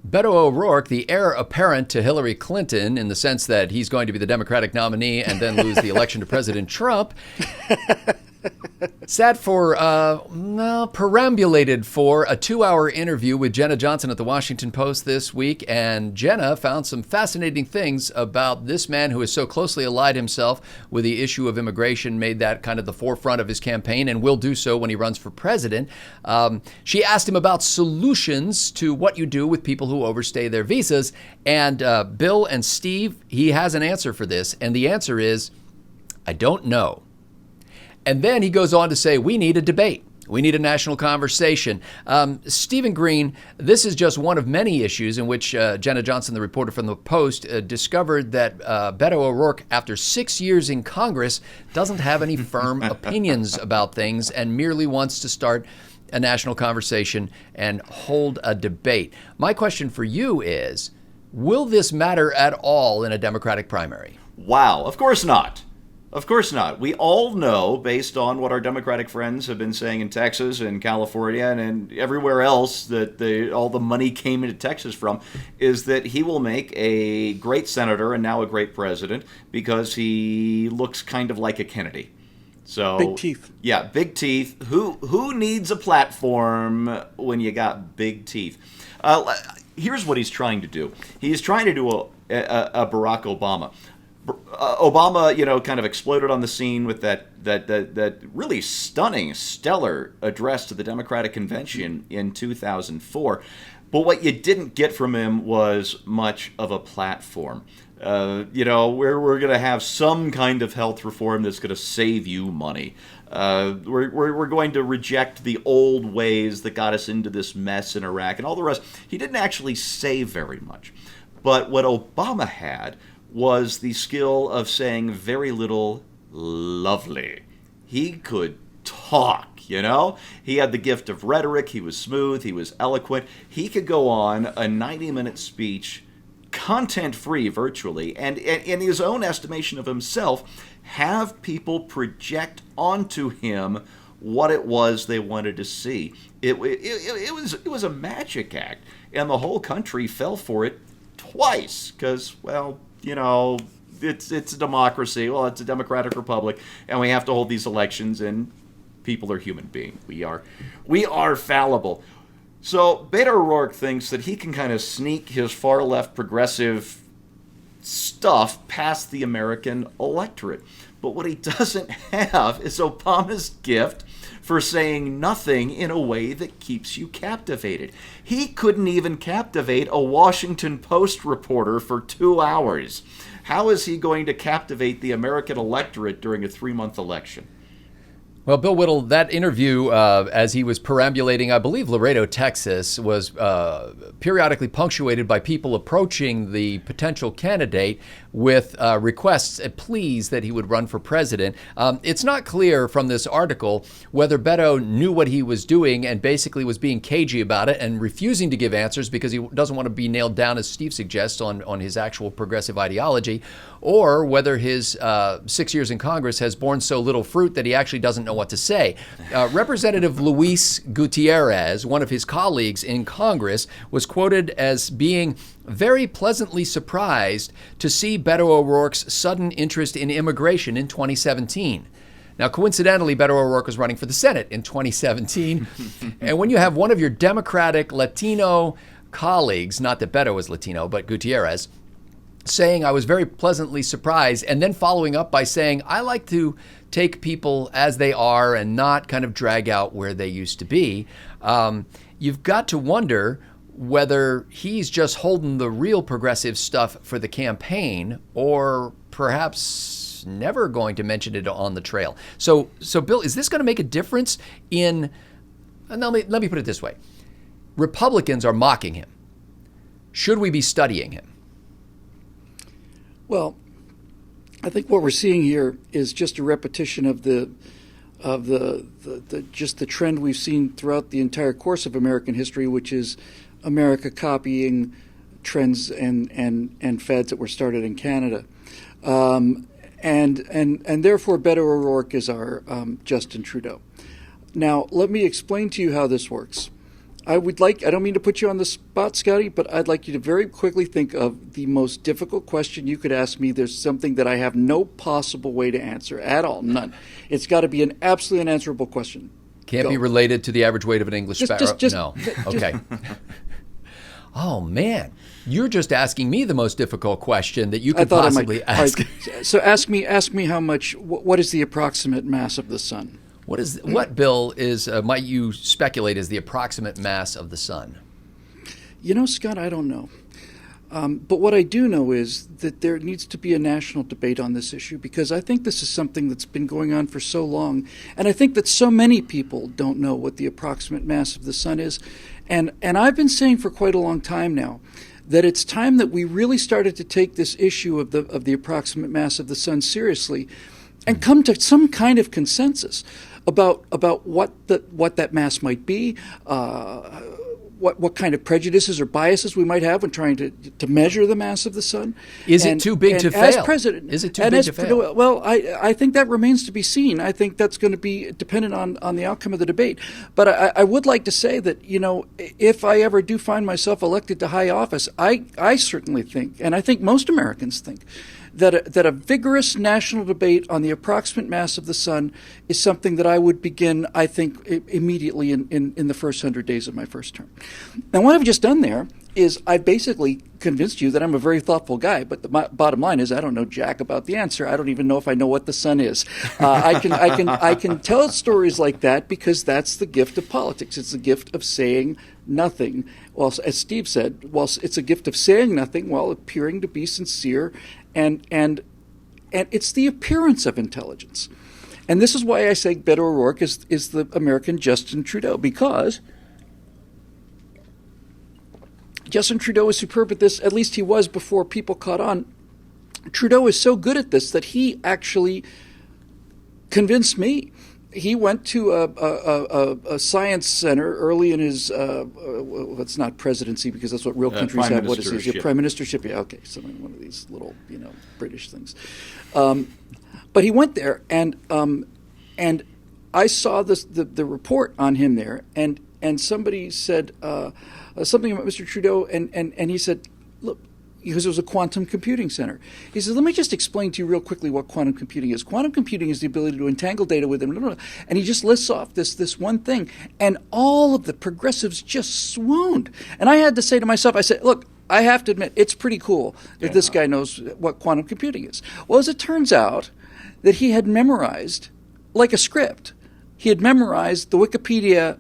Beto O'Rourke, the heir apparent to Hillary Clinton in the sense that he's going to be the Democratic nominee and then lose the election to President Trump, perambulated for a 2-hour interview with Jenna Johnson at the Washington Post this week. And Jenna found some fascinating things about this man who is so closely allied himself with the issue of immigration, made that kind of the forefront of his campaign and will do so when he runs for president. She asked him about solutions to what you do with people who overstay their visas. And Bill and Steve, he has an answer for this. And the answer is, I don't know. And then he goes on to say, we need a debate. We need a national conversation. Stephen Green, this is just one of many issues in which Jenna Johnson, the reporter from the Post, discovered that Beto O'Rourke, after 6 years in Congress, doesn't have any firm opinions about things and merely wants to start a national conversation and hold a debate. My question for you is, will this matter at all in a Democratic primary? Wow, of course not. Of course not. We all know, based on what our Democratic friends have been saying in Texas and California and everywhere else that all the money came into Texas from, is that he will make a great senator and now a great president because he looks kind of like a Kennedy. So big teeth. Yeah, big teeth. Who needs a platform when you got big teeth? Here's what he's trying to do. He's trying to do a Barack Obama. Obama, kind of exploded on the scene with that really stunning, stellar address to the Democratic Convention in 2004. But what you didn't get from him was much of a platform. We're going to have some kind of health reform that's going to save you money. We're going to reject the old ways that got us into this mess in Iraq and all the rest. He didn't actually say very much. But what Obama had was the skill of saying very little lovely. He could talk, He had the gift of rhetoric. He was smooth. He was eloquent. He could go on a 90-minute speech, content-free virtually, and in his own estimation of himself, have people project onto him what it was they wanted to see. It was a magic act, and the whole country fell for it twice because, it's a democracy. Well, it's a democratic republic, and we have to hold these elections, and people are human beings. We are fallible. So Beto O'Rourke thinks that he can kind of sneak his far-left progressive stuff past the American electorate. But what he doesn't have is Obama's gift for saying nothing in a way that keeps you captivated. He couldn't even captivate a Washington Post reporter for 2 hours. How is he going to captivate the American electorate during a 3-month election? Well, Bill Whittle, that interview, as he was perambulating, I believe Laredo, Texas, was periodically punctuated by people approaching the potential candidate with requests, pleas that he would run for president. It's not clear from this article whether Beto knew what he was doing and basically was being cagey about it and refusing to give answers because he doesn't want to be nailed down, as Steve suggests, on his actual progressive ideology, or whether his 6 years in Congress has borne so little fruit that he actually doesn't know what to say. Representative Luis Gutiérrez, one of his colleagues in Congress, was quoted as being very pleasantly surprised to see Beto O'Rourke's sudden interest in immigration in 2017. Now, coincidentally, Beto O'Rourke was running for the Senate in 2017. And when you have one of your Democratic Latino colleagues, not that Beto was Latino, but Gutiérrez, saying, I was very pleasantly surprised, and then following up by saying, I like to take people as they are and not kind of drag out where they used to be. You've got to wonder whether he's just holding the real progressive stuff for the campaign or perhaps never going to mention it on the trail. So Bill, is this going to make a difference in, let me put it this way. Republicans are mocking him. Should we be studying him? Well, I think what we're seeing here is just a repetition of the trend we've seen throughout the entire course of American history, which is America copying trends and fads that were started in Canada, and therefore Beto O'Rourke is our Justin Trudeau. Now, let me explain to you how this works. I don't mean to put you on the spot, Scotty, but I'd like you to very quickly think of the most difficult question you could ask me. There's something that I have no possible way to answer at all, none. It's got to be an absolutely unanswerable question. Can't be related to the average weight of an English sparrow? No. Okay. Oh, man. You're just asking me the most difficult question that you could possibly ask. Right. So ask me how much, what is the approximate mass of the sun? What, Bill, might you speculate is the approximate mass of the sun? You know, Scott, I don't know. But what I do know is that there needs to be a national debate on this issue, because I think this is something that's been going on for so long. And I think that so many people don't know what the approximate mass of the sun is. And I've been saying for quite a long time now that it's time that we really started to take this issue of the approximate mass of the sun seriously and come to some kind of consensus about what that mass might be, what kind of prejudices or biases we might have when trying to measure the mass of the sun. Is it too big to fail? Is it too big to fail? Well, I think that remains to be seen. I think that's going to be dependent on the outcome of the debate. But I would like to say that, you know, if I ever do find myself elected to high office, I certainly think, and I think most Americans think, that a vigorous national debate on the approximate mass of the sun is something that I would begin, I think, immediately in the first 100 days of my first term. Now, what I've just done there is I basically convinced you that I'm a very thoughtful guy, but the bottom line is I don't know jack about the answer. I don't even know if I know what the sun is. I can tell stories like that because that's the gift of politics. It's the gift of saying nothing. Well, as Steve said, it's a gift of saying nothing while appearing to be sincere, and it's the appearance of intelligence. And this is why I say Beto O'Rourke is the American Justin Trudeau, because Justin Trudeau is superb at this. At least he was before people caught on. Trudeau is so good at this that he actually convinced me. He went to a science center early in his, it's not presidency because that's what real countries have. What is it? Your prime ministership? Yeah, okay. So one of these little, British things. But he went there, and I saw the report on him there, and somebody said something about Mr. Trudeau, and he said, look, because it was a quantum computing center. He says, let me just explain to you real quickly what quantum computing is. Quantum computing is the ability to entangle data with them. And he just lists off this one thing. And all of the progressives just swooned. And I had to say to myself, I said, look, I have to admit, it's pretty cool that this guy knows what quantum computing is. Well, as it turns out, that he had memorized, like a script, he had memorized the Wikipedia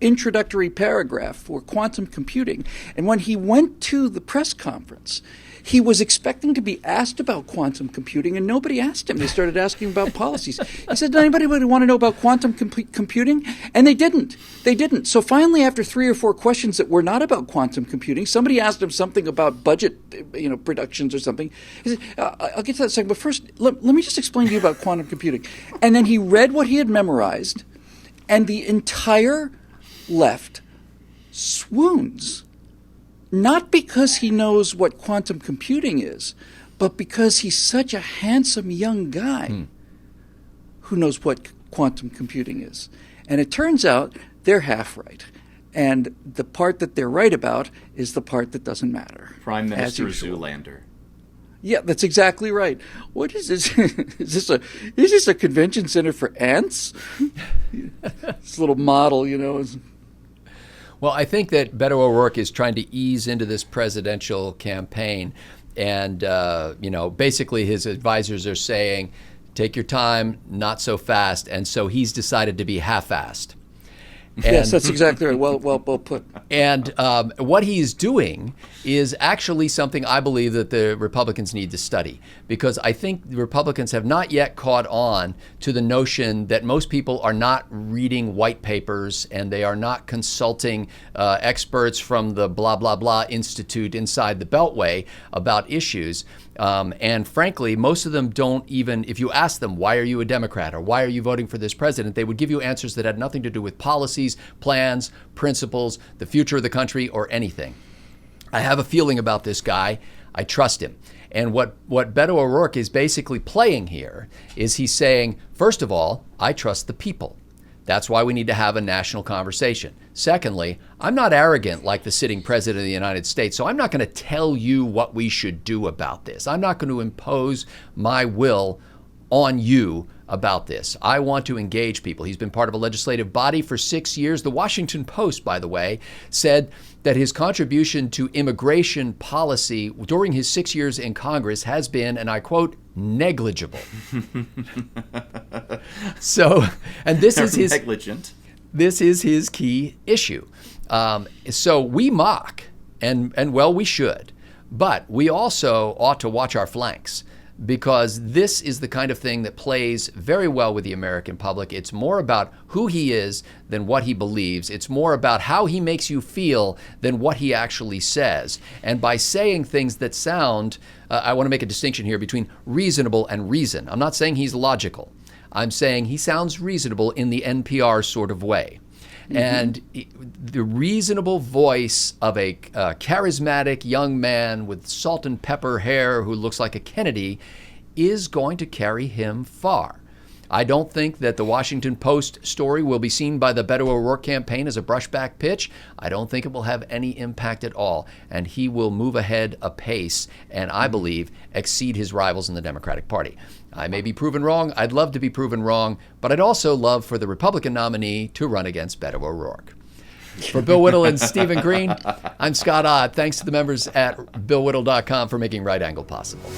introductory paragraph for quantum computing. And when he went to the press conference, he was expecting to be asked about quantum computing, and nobody asked him. They started asking about policies. He said, does anybody want to know about quantum computing? And they didn't. So finally, after 3 or 4 questions that were not about quantum computing, somebody asked him something about budget productions or something. He said, I'll get to that in a second, but first, let me just explain to you about quantum computing. And then he read what he had memorized, and the entire left swoons. Not because he knows what quantum computing is, but because he's such a handsome young guy who knows what quantum computing is. And it turns out they're half right. And the part that they're right about is the part that doesn't matter. Prime Minister Zoolander. Yeah, that's exactly right. What is this? Is this a convention center for ants? This little model, Well, I think that Beto O'Rourke is trying to ease into this presidential campaign. And, basically his advisors are saying, take your time, not so fast. And so he's decided to be half-assed. Yes, that's exactly right. Well put. And what he's doing is actually something I believe that the Republicans need to study, because I think the Republicans have not yet caught on to the notion that most people are not reading white papers and they are not consulting experts from the blah, blah, blah institute inside the Beltway about issues. And frankly, most of them don't even, if you ask them, why are you a Democrat or why are you voting for this president, they would give you answers that had nothing to do with policies, plans, principles, the future of the country, or anything. I have a feeling about this guy. I trust him. And what Beto O'Rourke is basically playing here is he's saying, first of all, I trust the people. That's why we need to have a national conversation. Secondly, I'm not arrogant like the sitting president of the United States, so I'm not going to tell you what we should do about this. I'm not going to impose my will on you about this. I want to engage people. He's been part of a legislative body for 6 years. The Washington Post, by the way, said that his contribution to immigration policy during his 6 years in Congress has been, and I quote, negligible. So, and this is his negligent. This is his key issue. So we mock, and well, we should, but we also ought to watch our flanks, because this is the kind of thing that plays very well with the American public. It's more about who he is than what he believes. It's more about how he makes you feel than what he actually says. And by saying things that sound, I want to make a distinction here between reasonable and reason. I'm not saying he's logical. I'm saying he sounds reasonable in the NPR sort of way. Mm-hmm. And the reasonable voice of a charismatic young man with salt and pepper hair who looks like a Kennedy is going to carry him far. I don't think that the Washington Post story will be seen by the Beto O'Rourke campaign as a brushback pitch. I don't think it will have any impact at all. And he will move ahead apace and, I believe, exceed his rivals in the Democratic Party. I may be proven wrong. I'd love to be proven wrong, but I'd also love for the Republican nominee to run against Beto O'Rourke. For Bill Whittle and Stephen Green, I'm Scott Ott. Thanks to the members at BillWhittle.com for making Right Angle possible.